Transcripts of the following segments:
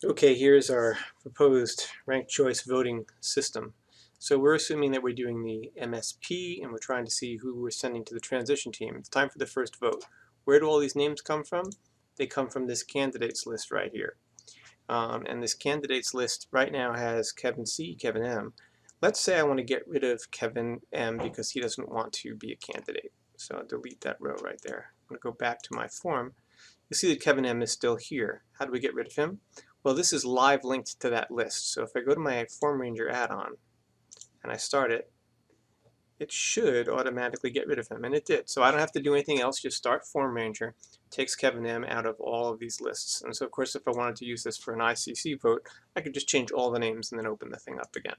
Okay, here's our proposed ranked choice voting system. So we're assuming that we're doing the MSP and we're trying to see who we're sending to the transition team. It's time for the first vote. Where do all these names come from? They come from this candidates list right here. And this candidates list right now has Kevin C, Kevin M. Let's say I want to get rid of Kevin M because he doesn't want to be a candidate. So I'll delete that row right there. I'm going to go back to my form. You see that Kevin M is still here. How do we get rid of him? Well, this is live linked to that list. So if I go to my Form Ranger add-on and I start it, it should automatically get rid of him, and it did. So I don't have to do anything else, just start Form Ranger, takes Kevin M out of all of these lists. And so of course if I wanted to use this for an ICC vote, I could just change all the names and then open the thing up again.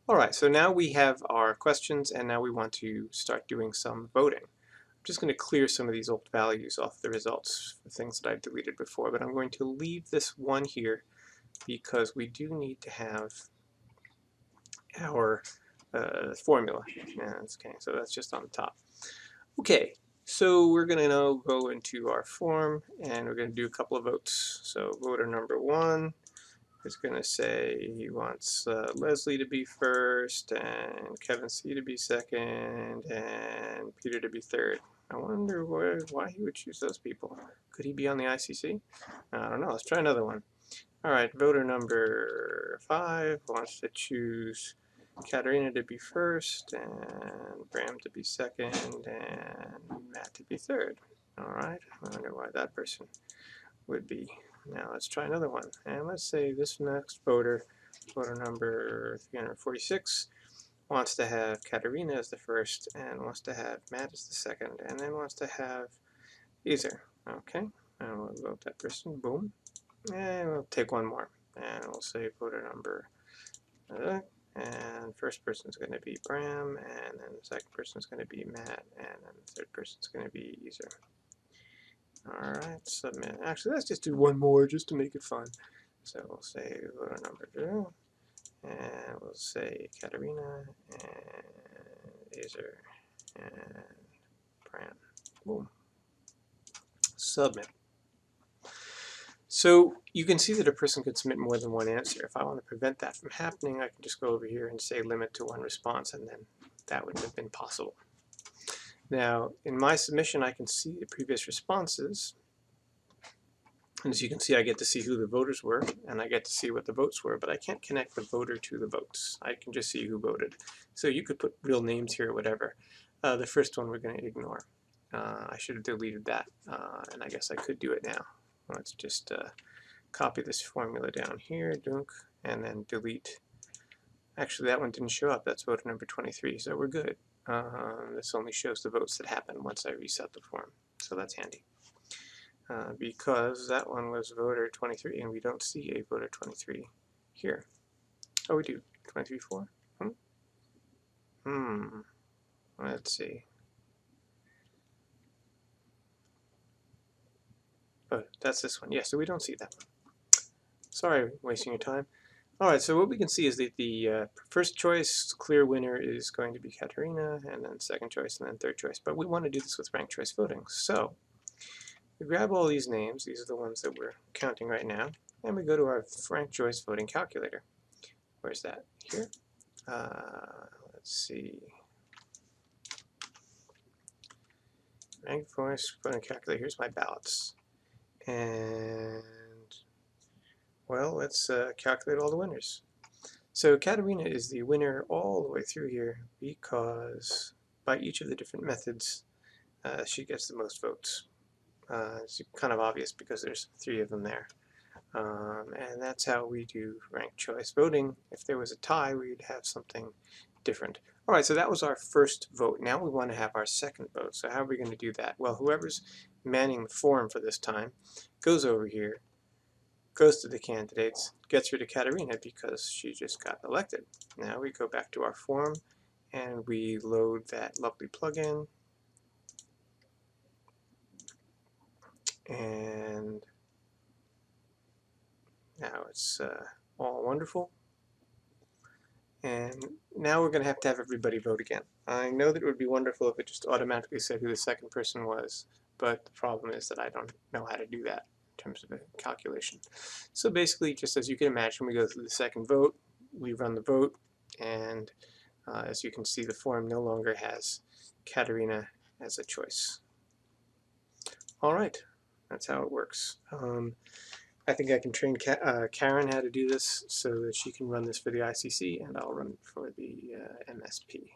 Alright, so now we have our questions and now we want to start doing some voting. I'm just going to clear some of these old values off the results for things that I've deleted before, but I'm going to leave this one here because we do need to have our formula. Okay, so that's just on the top. Okay, so we're going to now go into our form and we're going to do a couple of votes. So voter number 1 is going to say he wants Leslie to be first and Kevin C to be second and Peter to be third. I wonder why he would choose those people. Could he be on the ICC? I don't know. Let's try another one. All right, voter number 5 wants to choose Katerina to be first, and Bram to be second, and Matt to be third. All right, I wonder why that person would be. Now let's try another one. And let's say this next voter, voter number 346, wants to have Katerina as the first, and wants to have Matt as the second, and then wants to have Ezer. Okay, and we'll vote that person. Boom. And we'll take one more. And we'll say voter number and first person is going to be Bram, and then the second person is going to be Matt, and then the third person is going to be Ezer. Alright, submit. Actually, let's just do one more just to make it fun. So we'll say voter number 2, and we'll say Katerina, and Ezer, and Bram. Boom. Submit. So you can see that a person could submit more than one answer. If I want to prevent that from happening, I can just go over here and say limit to one response, and then that would have been possible. Now, in my submission, I can see the previous responses. And as you can see, I get to see who the voters were, and I get to see what the votes were, but I can't connect the voter to the votes. I can just see who voted. So you could put real names here or whatever. The first one we're going to ignore. I should have deleted that, and I guess I could do it now. Let's just copy this formula down here, dunk, and then delete. Actually, that one didn't show up. That's voter number 23, so we're good. This only shows the votes that happen once I reset the form, so that's handy. Because that one was voter 23, and we don't see a voter 23 here. Oh, we do. 23-4? Let's see. Oh, that's this one. Yeah, so we don't see that one. Sorry, wasting your time. Alright, so what we can see is that the first choice, clear winner, is going to be Katerina, and then second choice, and then third choice. But we want to do this with ranked choice voting. So we grab all these names, these are the ones that we're counting right now, and we go to our ranked choice voting calculator. Where's that? Here. Let's see. Ranked choice voting calculator. Here's my ballots. And well, let's calculate all the winners. So Katerina is the winner all the way through here because by each of the different methods, she gets the most votes. It's kind of obvious because there's 3 of them there. And that's how we do ranked choice voting. If there was a tie, we'd have something different. All right, so that was our first vote. Now we want to have our second vote. So how are we going to do that? Well, whoever's manning the form for this time goes over here, goes to the candidates, gets rid of Katerina because she just got elected. Now we go back to our form and we load that lovely plugin. And now it's all wonderful. And now we're going to have everybody vote again. I know that it would be wonderful if it just automatically said who the second person was, but the problem is that I don't know how to do that. terms of a calculation. So basically, just as you can imagine, we go through the second vote, we run the vote, and as you can see, the form no longer has Katerina as a choice. All right, that's how it works. I think I can train Karen how to do this so that she can run this for the ICC, and I'll run it for the MSP.